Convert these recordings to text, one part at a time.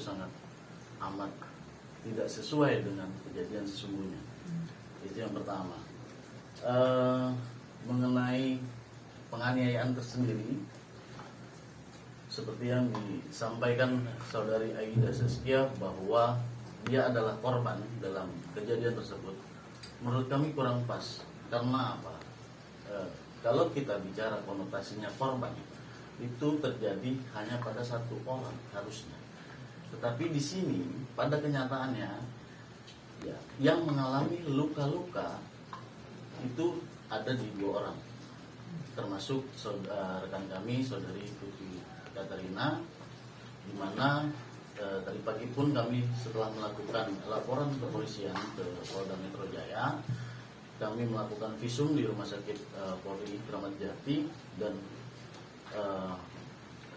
sangat amat tidak sesuai dengan kejadian sesungguhnya. Itu yang pertama. Mengenai penganiayaan tersendiri, seperti yang disampaikan saudari Aida Saskia bahwa dia adalah korban dalam kejadian tersebut, menurut kami kurang pas. Karena apa? Kalau kita bicara konotasinya korban, itu terjadi hanya pada satu orang harusnya. Tetapi di sini pada kenyataannya ya, yang mengalami luka-luka itu ada di 2 orang, termasuk rekan kami saudari Putri Katarina, di mana tadi pagi pun kami setelah melakukan laporan kepolisian ke Polda Metro Jaya, kami melakukan visum di Rumah Sakit Polri Kramat Jati, dan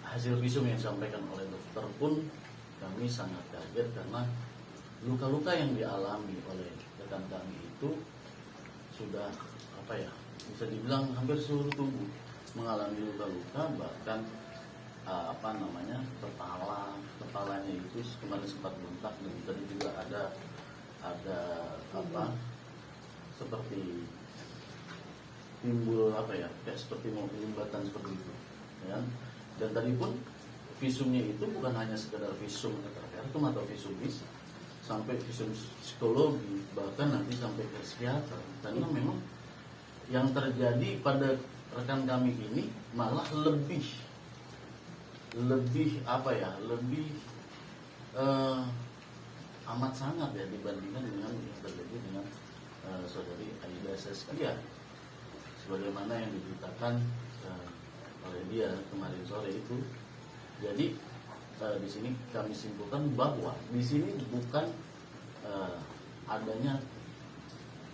hasil visum yang disampaikan oleh dokter pun kami sangat kaget karena luka-luka yang dialami oleh rekan kami itu sudah bisa dibilang hampir seluruh tubuh mengalami luka-luka, bahkan kepalanya itu kemarin sempat bengkak, dan tadi juga ada seperti timbul kayak seperti mau penyumbatan seperti itu ya. Dan tadi pun visumnya itu bukan hanya sekedar visum eterpertum atau visum bis, sampai visum psikologi, bahkan nanti sampai ke psikiater. Karena memang yang terjadi pada rekan kami ini malah lebih amat sangat ya dibandingkan dengan yang terjadi dengan saudari Aida Saskia, sebagaimana yang diberitakan oleh dia kemarin sore itu. Jadi di sini kami simpulkan bahwa di sini bukan adanya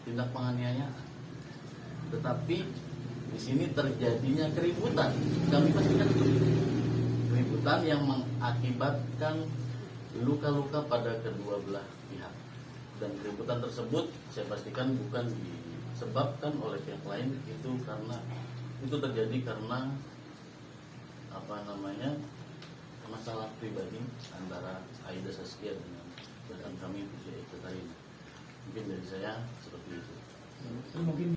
tindak penganiayaan, tetapi di sini terjadinya keributan. Kami pastikan itu keributan yang mengakibatkan luka-luka pada kedua belah pihak. Dan keributan tersebut saya pastikan bukan disebabkan oleh pihak lain, itu terjadi karena masalah pribadi antara Aida Saskia dengan rekan kami Putri Katarina. Mungkin dari saya seperti itu. Mungkin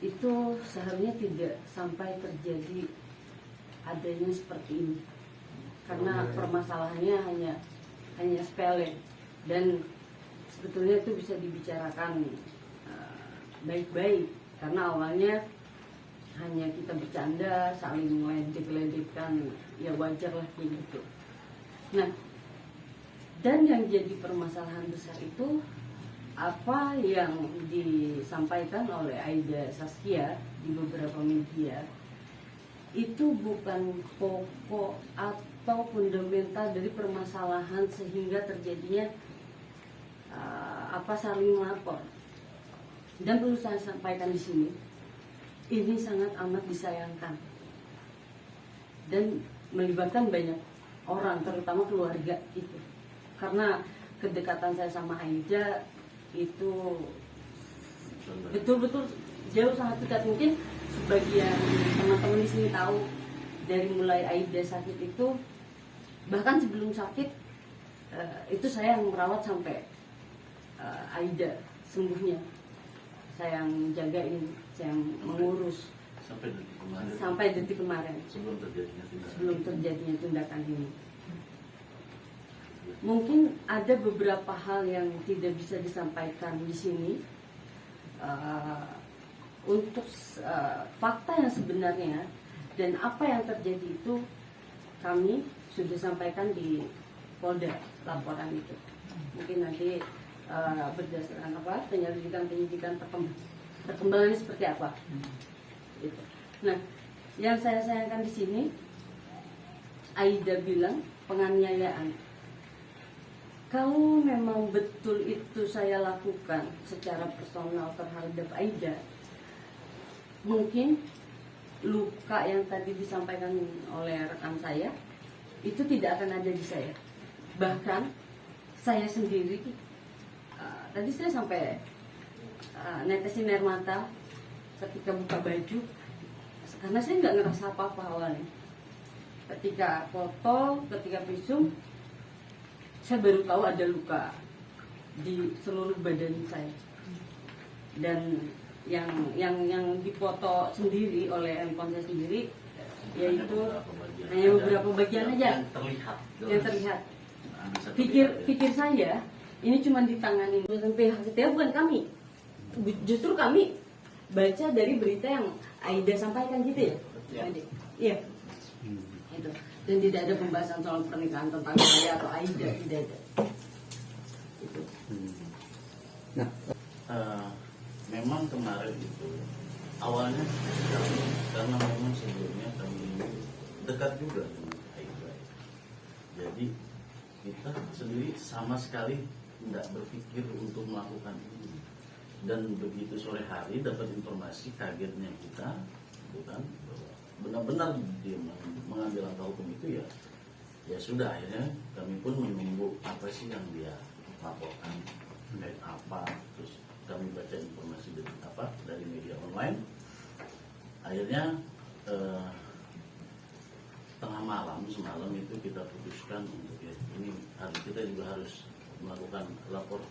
itu seharusnya tidak sampai terjadi adanya seperti ini, karena permasalahannya hanya sepele, dan sebetulnya itu bisa dibicarakan baik-baik, karena awalnya hanya kita bercanda, saling meledek-ledekkan, ya wajar lah gitu. Nah, dan yang jadi permasalahan besar itu apa yang disampaikan oleh Aida Saskia di beberapa media itu bukan pokok atau fundamental dari permasalahan sehingga terjadinya saling melapor. Dan perlu saya sampaikan di sini, ini sangat amat disayangkan dan melibatkan banyak orang, terutama keluarga itu. Karena kedekatan saya sama Aida itu betul-betul jauh, sangat dekat. Mungkin sebagian teman-teman di sini tahu, dari mulai Aida sakit itu, bahkan sebelum sakit itu saya yang merawat sampai Aida sembuhnya. Saya yang jagain, saya yang mengurus sampai detik kemarin sebelum terjadinya tindakan ini. Mungkin ada beberapa hal yang tidak bisa disampaikan di sini untuk fakta yang sebenarnya dan apa yang terjadi itu kami sudah sampaikan di Polda, laporan itu. Mungkin nanti berdasarkan penyelidikan perkembangannya seperti apa. Gitu. Nah, yang saya sayangkan di sini, Aida bilang penganiayaan. Kalau memang betul itu saya lakukan secara personal terhadap Aida, mungkin luka yang tadi disampaikan oleh rekan saya itu tidak akan ada di saya. Bahkan saya sendiri tadi saya sampai netesin air mata ketika buka baju, karena saya nggak ngerasa apa-apa awalnya. Ketika foto, ketika visum, saya baru tahu ada luka di seluruh badan saya. Dan yang difoto sendiri oleh handphone saya sendiri yaitu hanya beberapa bagian aja yang terlihat. Pikir saya ini cuma ditangani sampai HCTA, bukan kami. Justru kami baca dari berita yang Aida sampaikan gitu ya. Iya. Itu. Dan tidak ada pembahasan soal pernikahan tentang saya atau Aida, tidak ada. Itu. Memang kemarin itu awalnya karena memang sebelumnya kami dekat juga dengan Aida. Jadi kita sendiri sama sekali tidak berpikir untuk melakukan ini. Dan begitu sore hari dapat informasi, kagetnya kita bukan benar-benar dia mengambil langkah hukum itu, ya sudah, akhirnya kami pun menunggu apa sih yang dia laporkan, terkait apa, terus kami baca informasi dari media online. Akhirnya tengah malam semalam itu kita putuskan untuk ini kita juga harus melakukan laporan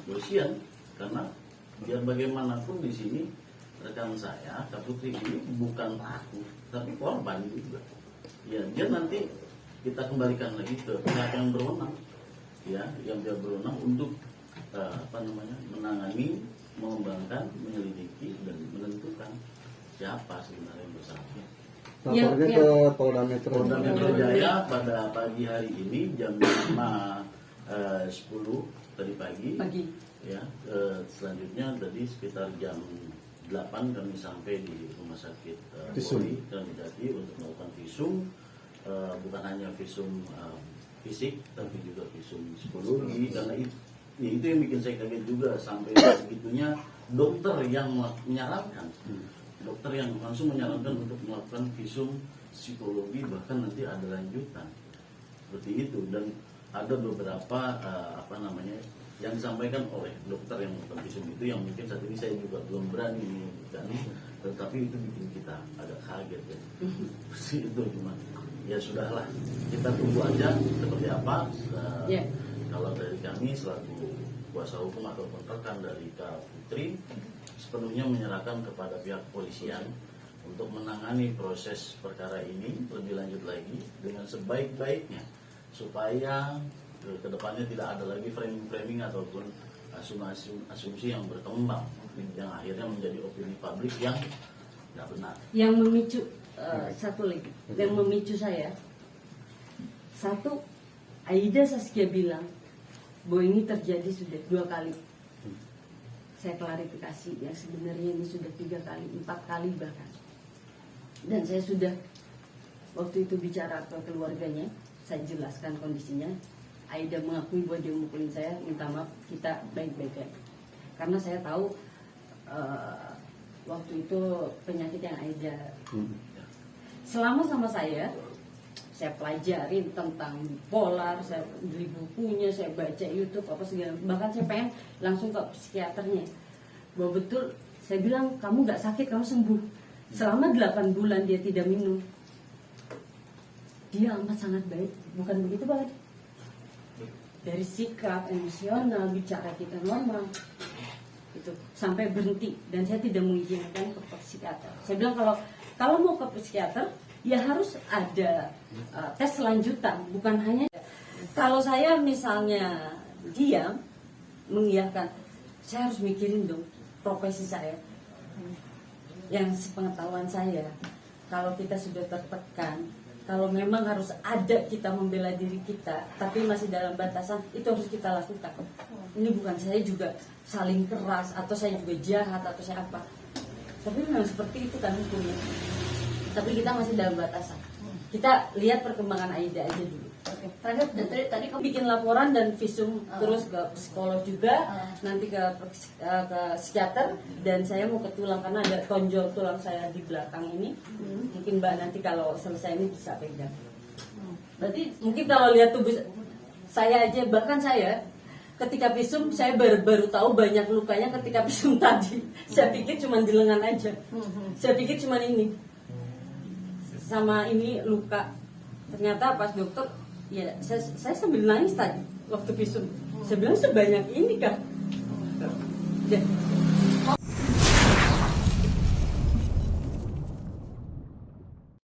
kepolisian, karena biar bagaimanapun di sini rekan saya Kak Putri ini bukan pelaku tapi korban juga. Ya, dia nanti kita kembalikan lagi ke pihak yang berwenang, ya, yang dia berwenang untuk menangani, mengembangkan, menyelidiki dan menentukan siapa sebenarnya yang bersalah. Lapornya ke Polda Metro Jaya pada pagi hari ini jam 5.10 tadi pagi. Ya, selanjutnya tadi sekitar jam 8 kami sampai di rumah sakit Polri Kramat Jati untuk melakukan visum, bukan hanya visum fisik tapi juga visum psikologi, karena itu yang bikin saya kaget juga, sampai segitunya dokter yang menyarankan, dokter yang langsung menyarankan untuk melakukan visum psikologi, bahkan nanti ada lanjutan seperti itu. Dan ada beberapa yang disampaikan oleh dokter yang melakukan visum itu yang mungkin saat ini saya juga belum berani menyebutkan, tetapi itu bikin kita agak kaget ya. Itu cuma ya sudahlah, kita tunggu aja seperti apa. Kalau dari kami selaku kuasa hukum atau rekan dari Kak Putri sepenuhnya menyerahkan kepada pihak kepolisian untuk menangani proses perkara ini lebih lanjut lagi dengan sebaik-baiknya, supaya kedepannya tidak ada lagi framing ataupun asumsi yang berkembang yang akhirnya menjadi opini publik yang tidak benar. Yang memicu satu lagi, yang memicu saya, satu, Aida Saskia bilang bahwa ini terjadi sudah 2 kali. Saya klarifikasi, yang sebenarnya ini sudah 3 kali, 4 kali bahkan. Dan saya sudah waktu itu bicara ke keluarganya, saya jelaskan kondisinya. Aida mengakui bahwa dia mukulin saya, minta maaf, kita baik-baik aja. Karena saya tahu waktu itu penyakit yang Aida selama sama saya pelajarin tentang bipolar, saya beli bukunya, saya baca YouTube apa segala, bahkan saya pengen langsung ke psikiaternya. Bahwa betul, saya bilang kamu gak sakit, kamu sembuh. Selama 8 bulan dia tidak minum, dia amat sangat baik, bukan begitu Pak? Dari sikap, emosional, bicara kita normal, itu sampai berhenti. Dan saya tidak mengizinkan ke psikiater. Saya bilang kalau mau ke psikiater ya harus ada tes lanjutan, bukan hanya kalau saya misalnya diam mengiyakan, saya harus mikirin dong profesi saya, yang sepengetahuan saya. Kalau kita sudah tertekan, kalau memang harus ada kita membela diri kita, tapi masih dalam batasan, itu harus kita lakukan. Ini bukan saya juga saling keras atau saya juga jahat atau saya apa, tapi memang seperti itu kan hukumnya. Tapi kita masih dalam batasan. Kita lihat perkembangan Aida aja dulu. Tadi kamu bikin laporan dan visum terus ke psikolog juga, nanti ke psikiater, dan saya mau ke tulang karena ada tonjol tulang saya di belakang ini. Mungkin Mbak nanti kalau selesai ini bisa pegang. Berarti mungkin kalau lihat tubuh saya aja, bahkan saya ketika visum saya baru tahu banyak lukanya ketika visum tadi. Saya pikir cuma di lengan aja. Saya pikir cuma ini. Sama ini luka, ternyata pas dokter Ya, saya sambil nangis tadi waktu visum. Saya bilang sebanyak ini kah?